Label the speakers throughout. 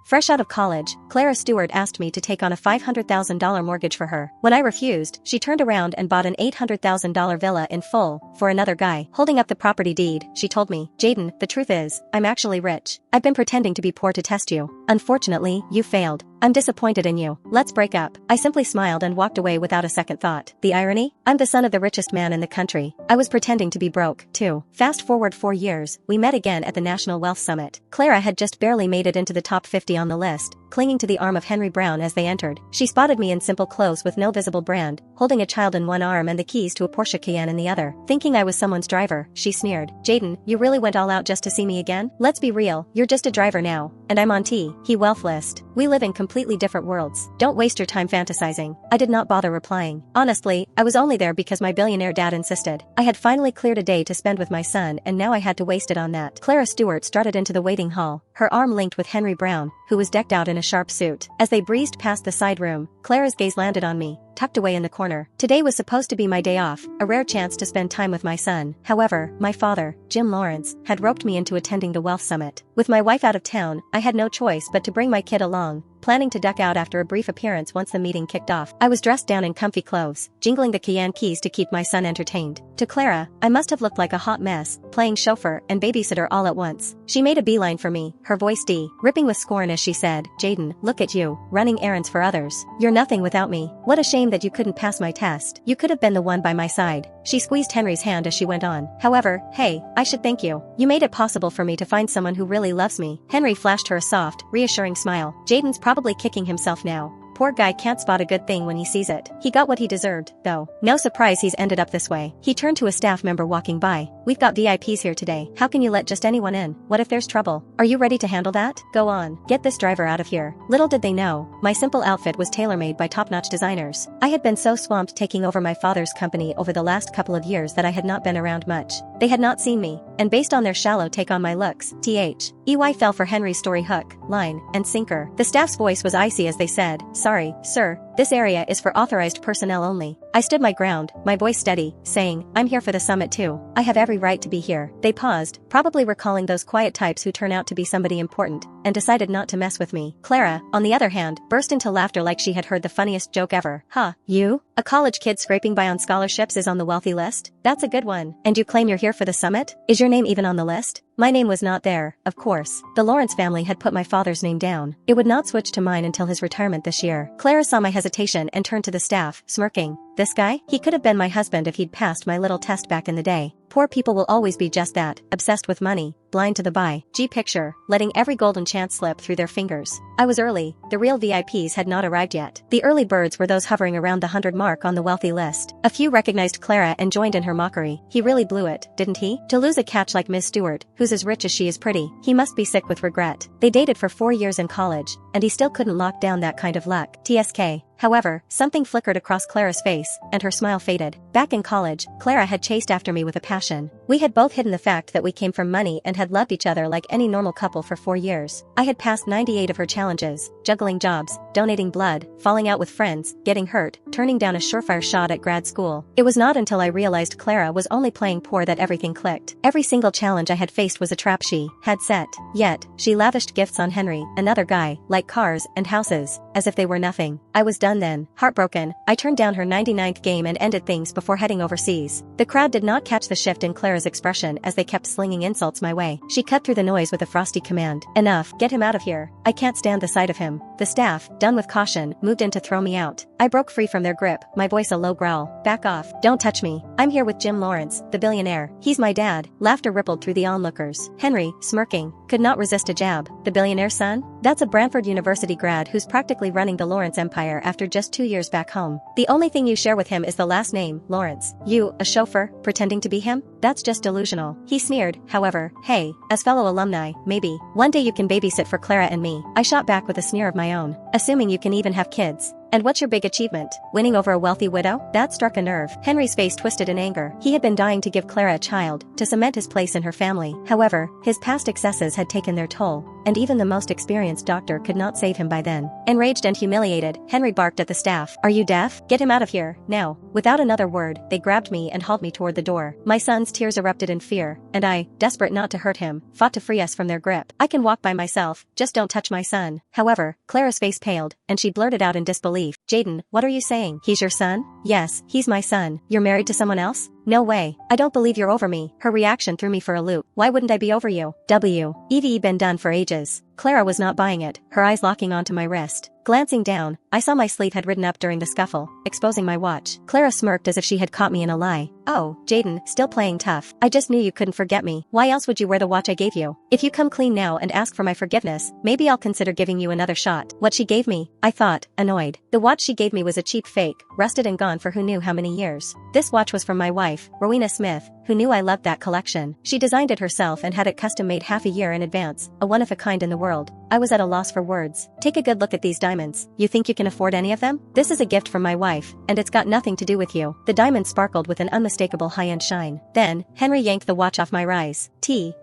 Speaker 1: Fresh out of college, Clara Stewart asked me to take on a $500,000 mortgage for her. When I refused, she turned around and bought an $800,000 villa in full for another guy. Holding up the property deed, she told me, "Jaden, the truth is, I'm actually rich. I've been pretending to be poor to test you. Unfortunately, you failed. I'm disappointed in you. Let's break up." I simply smiled and walked away without a second thought. The irony? I'm the son of the richest man in the country. I was pretending to be broke, too. Fast forward 4 years, we met again at the National Wealth Summit. Clara had just barely made it into the top 50 on the list, clinging to the arm of Henry Brown as they entered. She spotted me in simple clothes with no visible brand, holding a child in one arm and the keys to a Porsche Cayenne in the other. Thinking I was someone's driver, she sneered. "Jaden, you really went all out just to see me again? Let's be real, you're just a driver now, and I'm on T. He wealth list. We live in completely different worlds. Don't waste your time fantasizing." I did not bother replying. Honestly, I was only there because my billionaire dad insisted. I had finally cleared a day to spend with my son and now I had to waste it on that. Clara Stewart strutted into the waiting hall, her arm linked with Henry Brown, who was decked out in a sharp suit. As they breezed past the side room, Clara's gaze landed on me, tucked away in the corner. Today was supposed to be my day off, a rare chance to spend time with my son. However, my father, Jim Lawrence, had roped me into attending the Wealth Summit. With my wife out of town, I had no choice but to bring my kid along, planning to duck out after a brief appearance once the meeting kicked off. I was dressed down in comfy clothes, jingling the Cayenne keys to keep my son entertained. To Clara, I must have looked like a hot mess, playing chauffeur and babysitter all at once. She made a beeline for me, her voice ripping with scorn as she said, "Jaden, look at you, running errands for others. You're nothing without me. What a shame that you couldn't pass my test. You could have been the one by my side." She squeezed Henry's hand as she went on. "However, hey, I should thank you. You made it possible for me to find someone who really loves me." Henry flashed her a soft, reassuring smile. "Jaden's probably kicking himself now. Poor guy can't spot a good thing when he sees it. He got what he deserved, though. No surprise he's ended up this way." He turned to a staff member walking by. "We've got VIPs here today. How can you let just anyone in? What if there's trouble? Are you ready to handle that? Go on, get this driver out of here." Little did they know, my simple outfit was tailor-made by top-notch designers. I had been so swamped taking over my father's company over the last couple of years that I had not been around much. They had not seen me, and based on their shallow take on my looks, EY fell for Henry's story hook, line, and sinker. The staff's voice was icy as they said, "Sorry, sir, this area is for authorized personnel only." I stood my ground, my voice steady, saying, "I'm here for the summit too. I have every right to be here." They paused, probably recalling those quiet types who turn out to be somebody important, and decided not to mess with me. Clara, on the other hand, burst into laughter like she had heard the funniest joke ever. "Huh, you? A college kid scraping by on scholarships is on the wealthy list? That's a good one. And you claim you're here for the summit? Is your name even on the list?" My name was not there, of course. The Lawrence family had put my father's name down. It would not switch to mine until his retirement this year. Clara saw my hesitation and turned to the staff, smirking. "This guy? He could have been my husband if he'd passed my little test back in the day. Poor people will always be just that, obsessed with money, blind to the buy. Picture, letting every golden chance slip through their fingers." I was early, the real VIPs had not arrived yet. The early birds were those hovering around the 100 mark on the wealthy list. A few recognized Clara and joined in her mockery. "He really blew it, didn't he? To lose a catch like Miss Stewart, who's as rich as she is pretty. He must be sick with regret." They dated for 4 years in college, and he still couldn't lock down that kind of luck. TSK. However, something flickered across Clara's face, and her smile faded. Back in college, Clara had chased after me with a passion. We had both hidden the fact that we came from money and had loved each other like any normal couple for 4 years. I had passed 98 of her challenges, juggling jobs, donating blood, falling out with friends, getting hurt, turning down a surefire shot at grad school. It was not until I realized Clara was only playing poor that everything clicked. Every single challenge I had faced was a trap she had set. Yet, she lavished gifts on Henry, another guy, like cars and houses, as if they were nothing. I was done then. Heartbroken, I turned down her 99th game and ended things before heading overseas. The crowd did not catch the shift in Clara's expression as they kept slinging insults my way. She cut through the noise with a frosty command. "Enough, get him out of here. I can't stand the sight of him." The staff, done with caution, moved in to throw me out. I broke free from their grip, my voice a low growl. "Back off. Don't touch me. I'm here with Jim Lawrence, the billionaire. He's my dad." Laughter rippled through the onlookers. Henry, smirking, could not resist a jab. "The billionaire's son? That's a Branford University grad who's practically running the Lawrence empire after just 2 years back home. The only thing you share with him is the last name, Lawrence. You, a chauffeur, pretending to be him? That's just delusional." He sneered, however. "Hey, as fellow alumni, maybe one day you can babysit for Clara and me." I shot back with a sneer of my own. "Assuming you can even have kids. And what's your big achievement? Winning over a wealthy widow?" That struck a nerve. Henry's face twisted in anger. He had been dying to give Clara a child, to cement his place in her family. However, his past excesses had taken their toll, and even the most experienced doctor could not save him by then. Enraged and humiliated, Henry barked at the staff. "Are you deaf? Get him out of here, now." Without another word, they grabbed me and hauled me toward the door. My son Jaden's tears erupted in fear, and I, desperate not to hurt him, fought to free us from their grip. I can walk by myself, just don't touch my son. However, Clara's face paled, and she blurted out in disbelief. Jaden, what are you saying? He's your son? Yes, he's my son. You're married to someone else? No way. I don't believe you're over me. Her reaction threw me for a loop. Why wouldn't I be over you? Evie been done for ages. Clara was not buying it, her eyes locking onto my wrist. Glancing down, I saw my sleeve had ridden up during the scuffle, exposing my watch. Clara smirked as if she had caught me in a lie. Oh, Jaden, still playing tough. I just knew you couldn't forget me. Why else would you wear the watch I gave you? If you come clean now and ask for my forgiveness, maybe I'll consider giving you another shot. What she gave me, I thought, annoyed. The watch she gave me was a cheap fake, rusted and gone for who knew how many years. This watch was from my wife, Rowena Smith, who knew I loved that collection. She designed it herself and had it custom made half a year in advance, a one of a kind in the world. I was at a loss for words. Take a good look at these diamonds. You think you can afford any of them? This is a gift from my wife, and it's got nothing to do with you. The diamond sparkled with an unmistakable high-end shine. Then, Henry yanked the watch off my rise.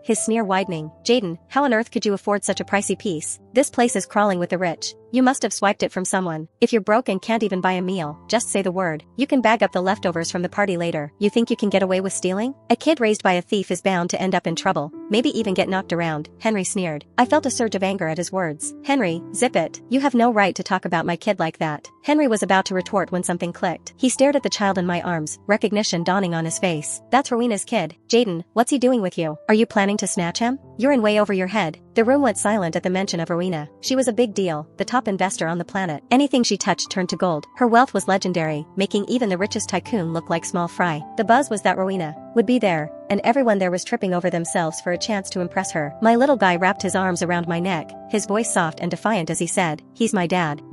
Speaker 1: His sneer widening. Jaden, how on earth could you afford such a pricey piece? This place is crawling with the rich. You must have swiped it from someone. If you're broke and can't even buy a meal, just say the word. You can bag up the leftovers from the party later. You think you can get away with stealing? A kid raised by a thief is bound to end up in trouble, maybe even get knocked around, Henry sneered. I felt a surge of anger at his words. Henry, zip it. You have no right to talk about my kid like that. Henry was about to retort when something clicked. He stared at the child in my arms, recognition dawning on his face. That's Rowena's kid. Jaden, what's he doing with you? Are you planning to snatch him? You're in way over your head. The room went silent at the mention of Rowena. She was a big deal, the top investor on the planet. Anything she touched turned to gold. Her wealth was legendary, making even the richest tycoon look like small fry. The buzz was that Rowena would be there, and everyone there was tripping over themselves for a chance to impress her. My little guy wrapped his arms around my neck, his voice soft and defiant as he said, "He's my dad,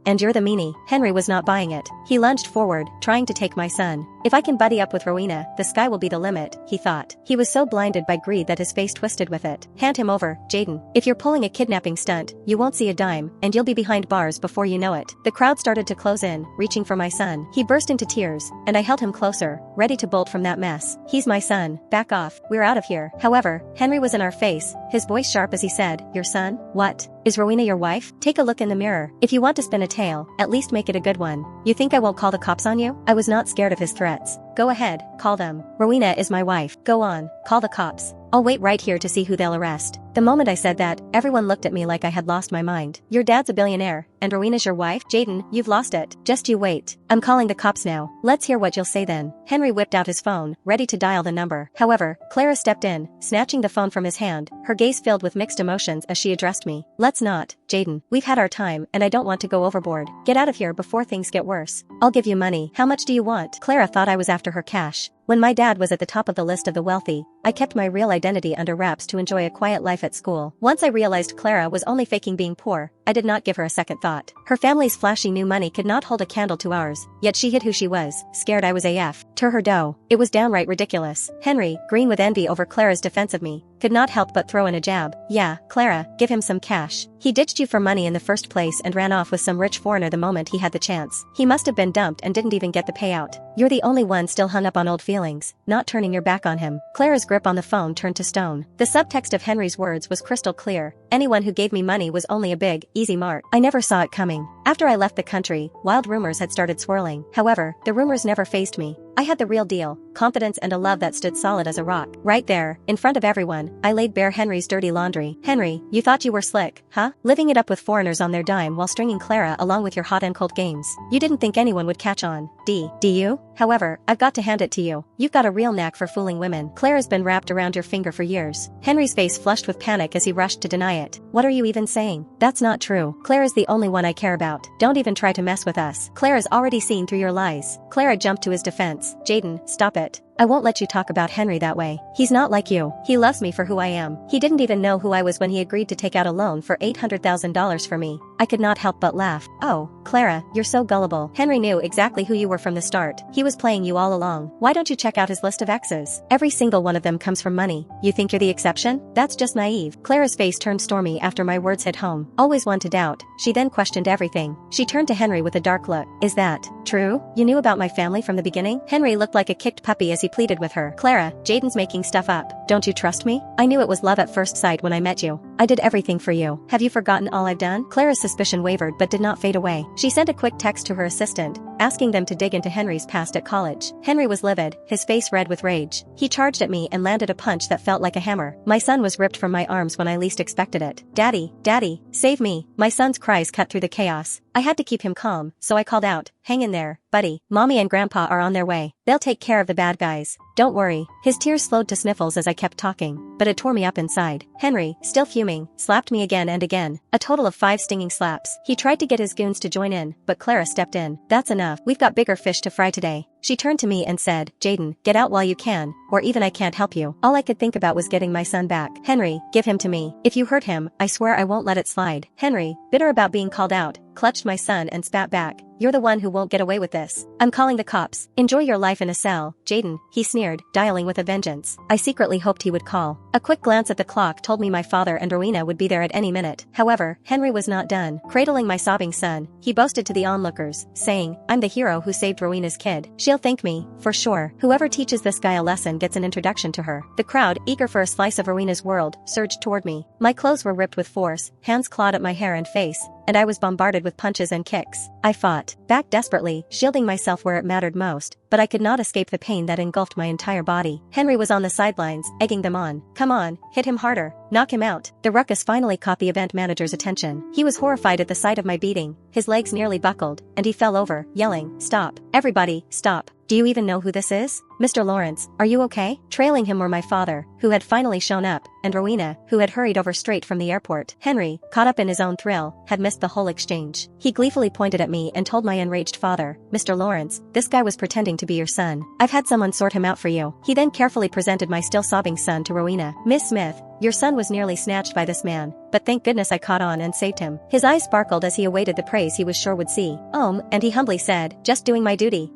Speaker 1: and you're the meanie." Henry was not buying it. He lunged forward, trying to take my son. If I can buddy up with Rowena, the sky will be the limit, he thought. He was so blinded by greed that his face twisted with it. Hand him over, Jaden. If you're pulling a kidnapping stunt, you won't see a dime, and you'll be behind bars before you know it. The crowd started to close in, reaching for my son. He burst into tears, and I held him closer, ready to bolt from that mess. He's my son. Back off. We're out of here. However, Henry was in our face, his voice sharp as he said, "Your son? What? Is Rowena your wife? Take a look in the mirror. If you want to spin a tale, at least make it a good one. You think I won't call the cops on you?" I was not scared of his threats. Go ahead, call them. Rowena is my wife. Go on, call the cops. I'll wait right here to see who they'll arrest. The moment I said that, everyone looked at me like I had lost my mind. Your dad's a billionaire, and Rowena's your wife? Jaden, you've lost it. Just you wait. I'm calling the cops now. Let's hear what you'll say then. Henry whipped out his phone, ready to dial the number. However, Clara stepped in, snatching the phone from his hand, her gaze filled with mixed emotions as she addressed me. Let's not, Jaden. We've had our time, and I don't want to go overboard. Get out of here before things get worse. I'll give you money. How much do you want? Clara thought I was after her cash. When my dad was at the top of the list of the wealthy, I kept my real identity under wraps to enjoy a quiet life at school. Once I realized Clara was only faking being poor, I did not give her a second thought. Her family's flashy new money could not hold a candle to ours, yet she hid who she was, scared I was AF. To her dough. It was downright ridiculous. Henry, green with envy over Clara's defense of me, could not help but throw in a jab. Yeah, Clara, give him some cash. He ditched you for money in the first place and ran off with some rich foreigner the moment he had the chance. He must have been dumped and didn't even get the payout. You're the only one still hung up on old feelings, not turning your back on him. Clara's grip on the phone turned to stone. The subtext of Henry's words was crystal clear. Anyone who gave me money was only a big, easy mark. I never saw it coming. After I left the country, wild rumors had started swirling. However, the rumors never fazed me. I had the real deal, confidence and a love that stood solid as a rock. Right there, in front of everyone, I laid bare Henry's dirty laundry. Henry, you thought you were slick, huh? Living it up with foreigners on their dime while stringing Clara along with your hot and cold games. You didn't think anyone would catch on, do you? However, I've got to hand it to you. You've got a real knack for fooling women. Clara's been wrapped around your finger for years. Henry's face flushed with panic as he rushed to deny it. What are you even saying? That's not true. Clara's the only one I care about. Don't even try to mess with us. Clara's already seen through your lies. Clara jumped to his defense. Jaden, stop it. I won't let you talk about Henry that way. He's not like you. He loves me for who I am. He didn't even know who I was when he agreed to take out a loan for $800,000 for me. I could not help but laugh. Oh, Clara, you're so gullible. Henry knew exactly who you were from the start. He was playing you all along. Why don't you check out his list of exes? Every single one of them comes from money. You think you're the exception? That's just naive. Clara's face turned stormy after my words hit home. Always one to doubt. She then questioned everything. She turned to Henry with a dark look. Is that true? You knew about my family from the beginning? Henry looked like a kicked puppy as he pleaded with her. Clara, Jaden's making stuff up. Don't you trust me? I knew it was love at first sight when I met you. I did everything for you. Have you forgotten all I've done? Clara's suspicion wavered but did not fade away. She sent a quick text to her assistant, asking them to dig into Henry's past at college. Henry was livid, his face red with rage. He charged at me and landed a punch that felt like a hammer. My son was ripped from my arms when I least expected it. Daddy, Daddy, save me. My son's cries cut through the chaos. I had to keep him calm, so I called out, hang in there, buddy. Mommy and Grandpa are on their way. They'll take care of the bad guys. Don't worry. His tears slowed to sniffles as I kept talking, but it tore me up inside. Henry, still fuming, slapped me again and again. A total of 5 stinging slaps. He tried to get his goons to join in, but Clara stepped in. That's enough. We've got bigger fish to fry today. She turned to me and said, Jaden, get out while you can, or even I can't help you. All I could think about was getting my son back. Henry, give him to me. If you hurt him, I swear I won't let it slide. Henry, bitter about being called out, clutched my son and spat back. You're the one who won't get away with this. I'm calling the cops. Enjoy your life in a cell, Jaden, he sneered, dialing with a vengeance. I secretly hoped he would call. A quick glance at the clock told me my father and Rowena would be there at any minute. However, Henry was not done. Cradling my sobbing son, he boasted to the onlookers, saying, I'm the hero who saved Rowena's kid. She'll thank me, for sure. Whoever teaches this guy a lesson gets an introduction to her. The crowd, eager for a slice of Rowena's world, surged toward me. My clothes were ripped with force, hands clawed at my hair and face, and I was bombarded with punches and kicks. I fought back desperately, shielding myself where it mattered most, but I could not escape the pain that engulfed my entire body. Henry was on the sidelines, egging them on. Come on, hit him harder, knock him out. The ruckus finally caught the event manager's attention. He was horrified at the sight of my beating, his legs nearly buckled, and he fell over, yelling, Stop. Everybody, stop. Do you even know who this is? Mr. Lawrence, are you okay? Trailing him were my father, who had finally shown up, and Rowena, who had hurried over straight from the airport. Henry, caught up in his own thrill, had missed the whole exchange. He gleefully pointed at me and told my enraged father, Mr. Lawrence, this guy was pretending to be your son. I've had someone sort him out for you. He then carefully presented my still sobbing son to Rowena. Miss Smith, your son was nearly snatched by this man, but thank goodness I caught on and saved him. His eyes sparkled as he awaited the praise he was sure would see. And he humbly said, just doing my duty.